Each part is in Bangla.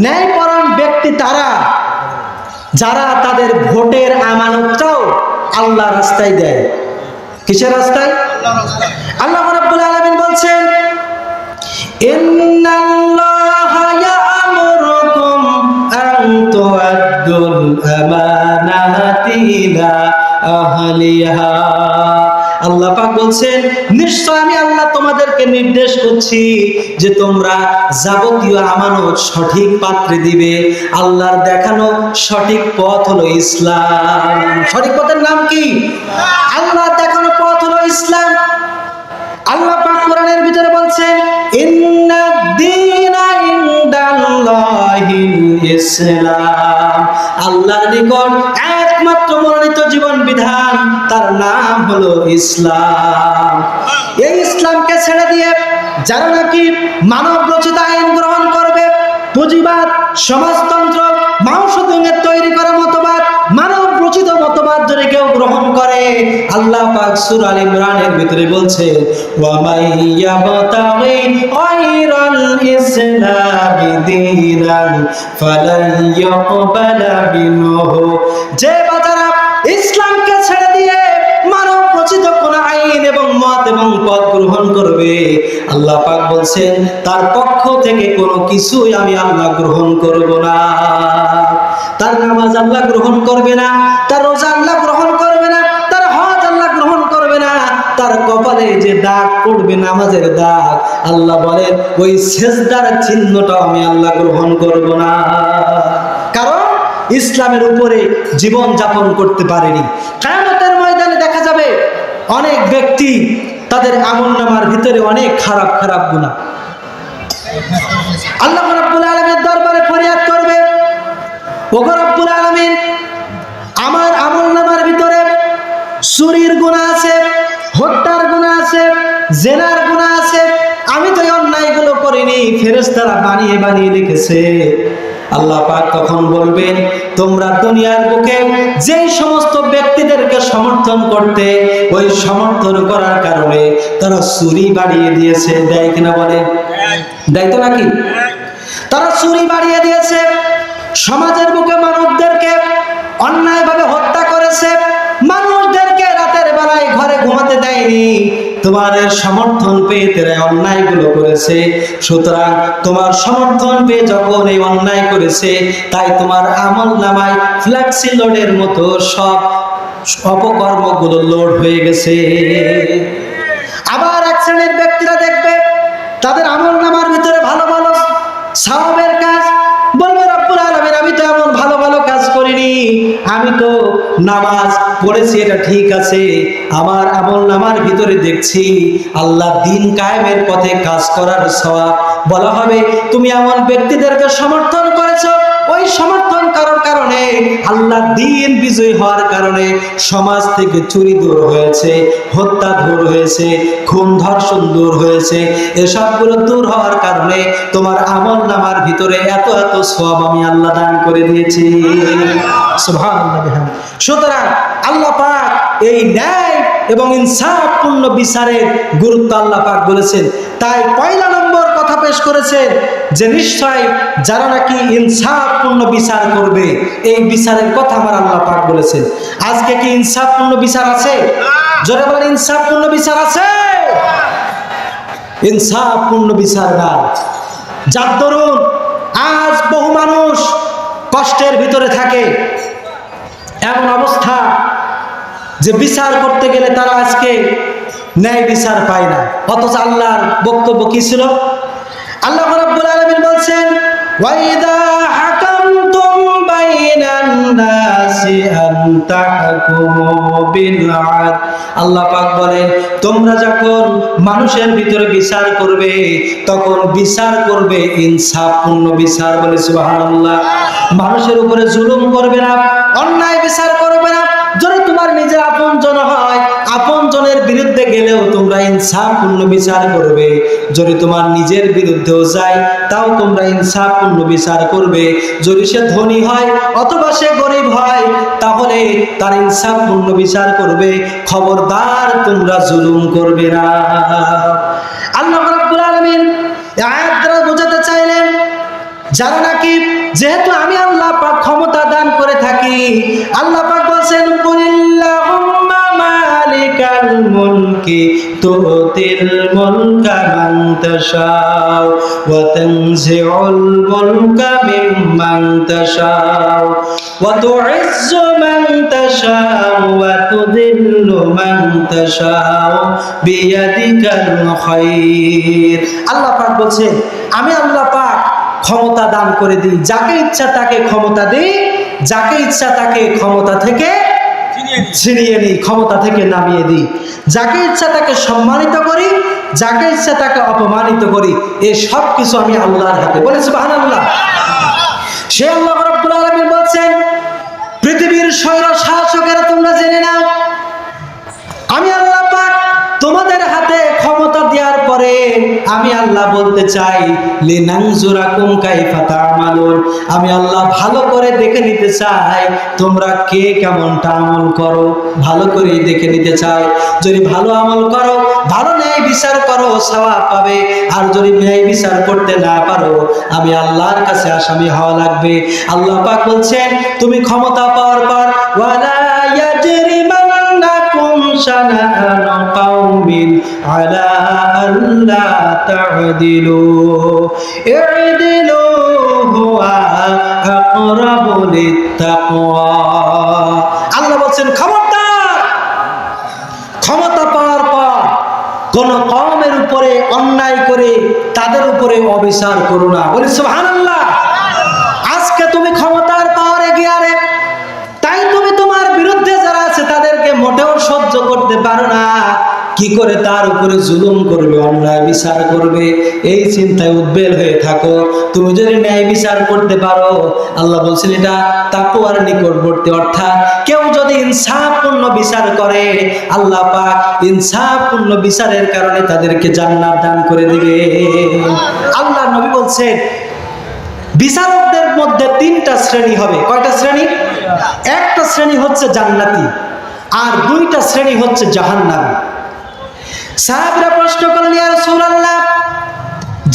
ন্যায়পরায়ণ ব্যক্তি তারা যারা তাদের ভোটের আমানতটাও আল্লাহ রাস্তায় দেয়। কিসের রাস্তায়? আল্লাহ রাব্বুল আলামিন বলছেন, ইন্নাল্লাহা ইয়া'মুরুকুম আন তু'আদ্দুল আমানাতি ইলা আহলিহা। আল্লাহ পাক বলছেন, নিশ্চয় আমি আল্লাহ তোমাদেরকে নির্দেশ করছি যে তোমরা যাবতীয় আমানত সঠিক পাত্রে দিবে। আল্লাহর দেখানো সঠিক পথ হলো ইসলাম। সঠিক পথের নাম কি? আল্লাহর দেখানো পথ হলো ইসলাম। আল্লাহ পাক কোরআনের ভিতরে বলছেন, ইন্নাদ-দীনা ইনদাল্লাহিল ইসলাম। আল্লাহর নিকট একমাত্র মনোনীত জীবন বিধান, তার নাম হলো ইসলাম। এই ইসলামকে ছেড়ে দিয়ে যারা নাকি মানব রচিত আইন গ্রহণ করবে, পুঁজিবাদ, সমাজতন্ত্র, মাওসুদুঙের তৈরি করা মতবাদ, মানব রচিত মতবাদ যদি কেউ গ্রহণ করে, আল্লাহ পাক সূরা আল ইমরানের ভিতরে বলছে, ওয়া মাইয়াবতাগি গায়রাল ইসলামি দীনান ফালান ইয়াকবালা মিনহু। যে বাজারা ইসলামকে ছেড়ে দিয়ে মানব রচিত কোন আইন এবং মত এবং পথ গ্রহণ করবে, আল্লাহ পাক বলছেন তার পক্ষ থেকে কোনো কিছুই আমি আল্লাহ গ্রহণ করব না। তার নামাজ আল্লাহ গ্রহণ করবে না, তার রোজা আল্লাহ গ্রহণ করবে না, তার হজ আল্লাহ গ্রহণ করবে না, তার কপালে যে দাগ পড়বে নামাজের দাগ, আল্লাহ বলেন ওই সিজদার চিহ্নটাও আমি আল্লাহ গ্রহণ করব না। কারণ ইসলামের উপরে জীবন যাপন করতে পারেনি। কিয়ামতের ময়দানে দেখা যাবে অনেক ব্যক্তি তাদের আমলনামার ভিতরে অনেক খারাপ খারাপ গুনাহ। আল্লাহ রাব্বুল আলামিনের দরবারে ফরিয়াদ করবে, ওগো রব্বুল আলামিন, আমার আমলনামার ভিতরে চুরির গুনাহ আছে, হত্যার গুনাহ আছে, জেনার গুনাহ আছে, আমি তো এই অন্যায়গুলো করিনি, ফেরেশতারা বানিয়ে বানিয়ে লিখেছে। আল্লাহ পাক তখন বলবেন, তোমরা দুনিয়ার বুকে যেই সমস্ত ব্যক্তিদেরকে সমর্থন করতে, ওই সমর্থন করার কারণে তারা চুরি বাড়িয়ে দিয়েছে। দেয় কিনা বলে? দেয় তো নাকি? তারা চুরি বাড়িয়ে দিয়েছে, সমাজের বুকে মানুষদেরকে অন্যায়ভাবে হত্যা করেছে, মানুষদেরকে রাতের বেলায় ঘরে ঘুমাতে দেয়নি। তোমার সমর্থন পেয়ে তারা অন্যায়গুলো করেছে। সুতরাং তোমার সমর্থন পেয়ে যখন এই অন্যায় করেছে, তাই তোমার আমলনামায় ফ্ল্যাক্সি লোডের মতো সব অপকর্মগুলো লোড হয়ে গেছে। আবার এক শ্রেণীর ব্যক্তিরা দেখবে তাদের আমলনামার ভিতরে ভালো ভালো সওয়াবের কাজ, বলবে রব্বুল আলামিন, আমি তো এমন ভালো ভালো কাজ করিনি, আমি তো নামাজ পড়েছি, এটা ঠিক আছে, আমার আমলনামার ভিতরে দেখছি আল্লাহ দ্বীন কায়েমের পথে কাজ করার সওয়াব। বলা হবে তুমি এমন ব্যক্তিদেরকে সমর্থন করেছো, ওই সমর্থন করার কারণে আল্লাহ দ্বীন বিজয় হওয়ার কারণে সমাজ থেকে চুরি দূর হয়েছে, হত্যা দূর হয়েছে, খুন ধর্ষণ দূর হয়েছে। এসবগুলো দূর হওয়ার কারণে তোমার আমলনামার ভিতরে এত এত সওয়াব আমি আল্লাহ দান করে দিয়েছি। সুবহানাল্লাহ বিহামদিহি। সুতরাং আল্লাহ পাক এই ন্যায় এবং ইনসাফপূর্ণ বিচারের গুরুত্ব আল্লাহ পাক বলেছেন। তাই পয়লা নম্বর কথা পেশ করেছেন যে নিশ্চয় যারা নাকি ইনসাফপূর্ণ বিচার করবে, এই বিচারের কথা আমার আল্লাহ পাক বলেছেন। আজকে কি ইনসাফপূর্ণ বিচার আছে? জোরে বলেন, ইনসাফপূর্ণ বিচার আছে? ইনসাফপূর্ণ বিচার না, যার দরুন আজ বহু মানুষ কষ্টের ভিতরে থাকে। এমন অবস্থা যে বিচার করতে গেলে তারা আজকে ন্যায় বিচার পায় না। অথচ আল্লাহর বক্তব্য কি ছিল? আল্লাহ রাব্বুল আলামিন বলছেন, ওয়াইদা হাকামতুম বাইনান নাসি আন তাহকুমু বিল আদল। আল্লাহ পাক বলেন, তোমরা যখন মানুষের ভিতরে বিচার করবে, তখন বিচার করবে ইনসাফপূর্ণ বিচার। বলে সুবহানাল্লাহ। মানুষের উপরে জুলুম করবে না, অন্যায় বিচার করবে না। যদি তোমার নিজের আপনজন হয়, আপনজনের বিরুদ্ধে গেলেও তোমরা ইনসাফপূর্ণ বিচার করবে। যদি তোমার নিজের বিরুদ্ধেও যায়, তাও তোমরা ইনসাফপূর্ণ বিচার করবে। যদি সে ধনী হয় অথবা সে গরিব হয়, তাহলে তার ইনসাফপূর্ণ বিচার করবে। খবরদার তোমরা জুলুম করবে না। আল্লাহ রাব্বুল আলামিন এই আয়াত দ্বারা বোঝাতে চাইলেন যারা নাকি যেহেতু আমি আল্লাহ পাক ক্ষমতা দান করে থাকি, আল্লাহ পাক বলেন কুলিল্লাহুম্মা মালিকাল মুলকি তুতিল মুলকা মান তাশাউ ওয়া তানজিউল মুলকা মিম্মান তাশাউ ওয়া তুইজ্জু মান তাশাউ ওয়া তুযিল্লু মান তাশাউ বিয়াদিকাল খায়র। আল্লাহ পাক বলেন আমি আল্লাহ পাক ক্ষমতা দান করে দিই, যাকে ইচ্ছা তাকে ক্ষমতা দিই, যাকে ইচ্ছা তাকে ক্ষমতা থেকে ছিনিয়ে নিই, ক্ষমতা থেকে নামিয়ে দিই, যাকে ইচ্ছা তাকে সম্মানিত করি, যাকে ইচ্ছা তাকে অপমানিত করি। এই সব কিছু আমি আল্লাহর হাতে। বলে সুবহানাল্লাহ। সে আল্লাহ রাব্বুল আলামিন বলছেন পৃথিবীর স্বৈর শাসকেরা তোমরা জেনে নাও আমি আল্লাহ পাক তোমাদের হাতে ক্ষমতা দেওয়ার পরে আমি আল্লাহ বলতে চাই লিনানজুরাকুম কাইফা তা'মালুন, আমি আল্লাহ ভালো করে দেখে নিতে চাই তোমরা কে কেমনটা আমল করো, ভালো করে দেখে নিতে চাই। যদি ভালো আমল করো, ভালো ন্যায় বিচার করো, সওয়াব পাবে। আর যদি ন্যায় বিচার করতে না পারো, আমি আল্লাহর কাছে আসামি হওয়া লাগবে। আল্লাহ পাক বলছেন তুমি ক্ষমতা পাওয়ার পর ওয়ালা ইয়াজরিমান্নাকুম শানাআনু কাউমিন আলা আল্লা তা'দিলু ই'দিলু হুয়া আকরাবু লিত্তাকওয়া। আল্লাহ বলেন খবরদার, ক্ষমতা পাওয়ার পর কোন কওমের উপরে অন্যায় করে তাদের উপরে অবিচার করো না। বলি সুবহানাল্লাহ। আজকে তুমি ক্ষমতার পাওয়ারে গিয়ারে, তাই তুমি তোমার বিরুদ্ধে যারা আছে তাদেরকে মোটেও সহ্য করতে পারো না। কি করে তার উপরে জুলুম করবে, অন্যায় বিচার করবে, এই চিন্তায় উদ্বেল হয়ে থাকো। তুমি যদি ন্যায় বিচার করতে পারো, আল্লাহ বলছেন এটা তাকওয়ার নিকটবর্তী। অর্থাৎ কেউ যদি ইনসাফপূর্ণ বিচার করে, আল্লাহ পাক ইনসাফপূর্ণ বিচারের কারণে তাদেরকে জান্নাত দান করে দিবে। আল্লাহ নবী বলছেন বিচারকদের মধ্যে তিনটা শ্রেণী হবে। কয়টা শ্রেণী? একটা শ্রেণী হচ্ছে জান্নাতি, আর দুইটা শ্রেণী হচ্ছে জাহান্নামী। সাহাবীরা প্রশ্ন করলেন ইয়া রাসূলুল্লাহ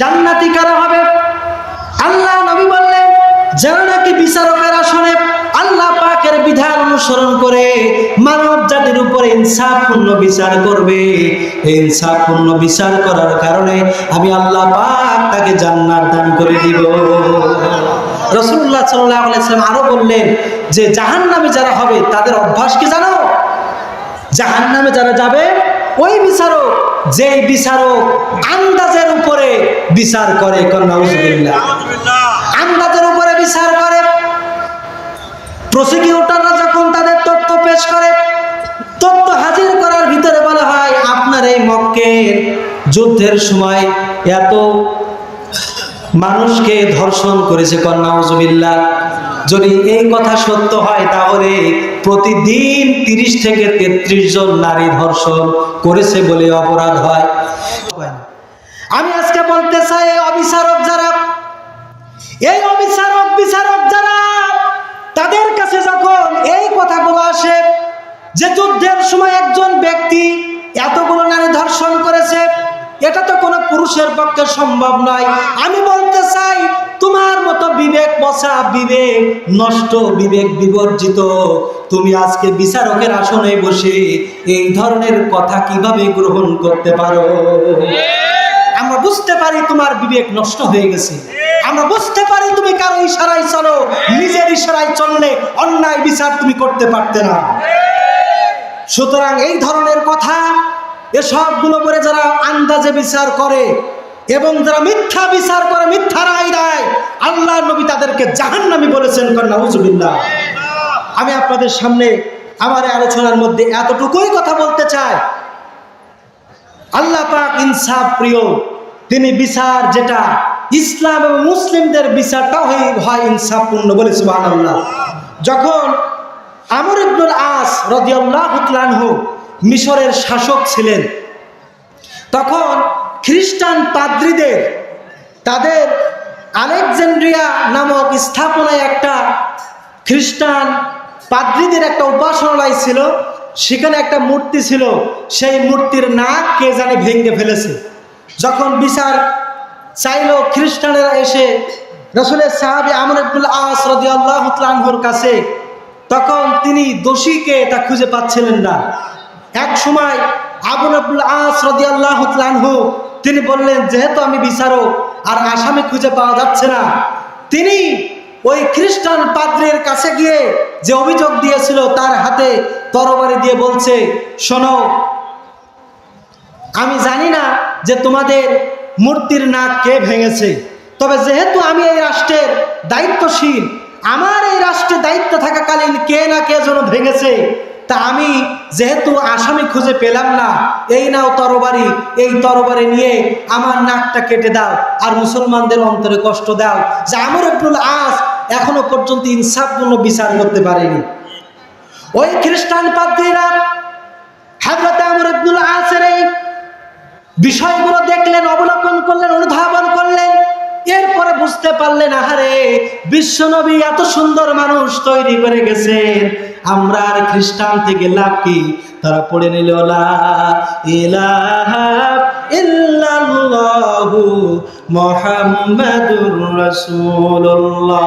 জান্নাতি কারা হবে? আল্লাহ নবী বললেন যারা নাকি বিচারকের আসনে আল্লাহ পাকের বিধান অনুসরণ করে মানব জাতির উপরে ইনসাফপূর্ণ বিচার করবে। এই ইনসাফপূর্ণ বিচার করার কারণে আমি আল্লাহ পাক তাকে জান্নাত দান করে দিব। রাসূলুল্লাহ সাল্লাল্লাহু আলাইহি ওয়াসাল্লাম আরো বললেন যে জাহান্নামী যারা হবে তাদের অভ্যাস কি জানো? জাহান্নামে যারা যাবে ওই বিচারক, যে বিচারক আন্দাজের উপরে বিচার করে, নাউজুবিল্লাহ, আন্দাজের উপরে বিচার করে। প্রসিকিউটররা যখন তাদের তথ্য পেশ করে, তথ্য হাজির করার ভিতরে বলা হয় আপনার এই মক্কের যুদ্ধের সময় এত মানুষকে ধর্ষণ করেছে, নাউজুবিল্লাহ। যদি এই কথা সত্য হয় তাহলে প্রতিদিন 30 থেকে 33 জন নারী ধর্ষণ করেছে বলে অপরাধ হয়। আমি আজকে বলতে চাই এই অবিচারক যারা, এই অবিচারক বিচারক যারা, তাদের কাছে যখন এই কথাগুলো আসে যে যুদ্ধের সময় একজন ব্যক্তি এতগুলো নারী ধর্ষণ করেছে, এটা তো কোনো পুরুষের পক্ষে সম্ভব নয়। আমি বলতে চাই তোমার মতো বিবেক পচা, বিবেক নষ্ট, বিবেক বিবর্জিত তুমি আজকে বিচারকের আসনে বসে এই ধরনের কথা কিভাবে গ্রহণ করতে পারো? আমরা বুঝতে পারি তোমার বিবেক নষ্ট হয়ে গেছে। আমরা বুঝতে পারি তুমি কারো ইশারায় চলো, নিজের ইশারায় চললে অন্যায় বিচার তুমি করতে পারতে না। সুতরাং এই ধরনের কথা, এসবগুলো করে যারা আন্দাজে বিচার করে এবং যারা মিথ্যা বিচার করে, মিথ্যা রায় দেয়, আল্লাহর নবী তাদেরকে জাহান্নামী বলেছেন। নাউজুবিল্লাহ। আমি আপনাদের সামনে আমার আলোচনার মধ্যে এতটুকুই কথা বলতে চাই, আল্লাহ পাক ইনসাফ প্রিয়। তিনি বিচার যেটা ইসলাম এবং মুসলিমদের বিচারটাও হয় ইনসাফপূর্ণ। বলে সুবহানাল্লাহ। যখন আমর ইবনুল আস রাদিয়াল্লাহু তাআলা আনহু মিশরের শাসক ছিলেন, তখন খ্রিস্টান পাদ্রীদের তাদের আলেকজান্দ্রিয়া নামক স্থাপনায় একটা খ্রিস্টান পাদ্রীদের একটা উপাসনালয় ছিল। সেখানে একটা মূর্তি ছিল, সেই মূর্তির নাক কে জানে ভেঙে ফেলেছে। যখন বিচার চাইলো, খ্রিস্টানেরা এসে রাসূলের সাহাবী আমর ইবনুল আস রাদিয়াল্লাহু তাআলা আনহুর কাছে। তখন তিনি দোষীকে তা খুঁজে পাচ্ছিলেন না। এক সময় আমর ইবনুল আস রাদিয়াল্লাহু তাআলা আনহু তিনি বললেন, যেহেতু আমি বিচারক আর আসামি খুঁজে পাওয়া যাচ্ছে না, তিনি ওই খ্রিস্টান পাদ্রীর কাছে গিয়ে যে অভিযোগ দিয়েছিল তার হাতে তরবারি দিয়ে বলছে, শোনো, আমি জানি না যে তোমাদের মূর্তির নাক কে ভেঙেছে, তবে যেহেতু আমি এই রাষ্ট্রের দায়িত্বশীল, আমার এই রাষ্ট্রে দায়িত্ব থাকাকালীন কে না কে যেন ভেঙেছে, তা আমি যেহেতু আসামি খুঁজে পেলাম না, এই নাও তরবারি, এই তরবারি নিয়ে আমার নাকটা কেটে দাও আর মুসলমানদের অন্তরে কষ্ট দাও। যে আমর ইবনুল আস এখনো পর্যন্ত ইনসাফপূর্ণ বিচার করতে পারেনি। ওই খ্রিস্টান পাদ্রীরা হযরত আমর ইবনুল আসের এই বিষয়গুলো দেখলেন, অবলোকন করলেন, অনুধাবন করলেন। এরপরে বুঝতে পারলেন, আহারে, বিশ্বনবী এত সুন্দর মানুষ তৈরি করে গেছেন, আমরা আর খ্রিস্টান থেকে লাভ কি? তারা পড়ে নিল লা ইলাহা ইল্লাল্লাহু মুহাম্মাদুর রাসূলুল্লাহ।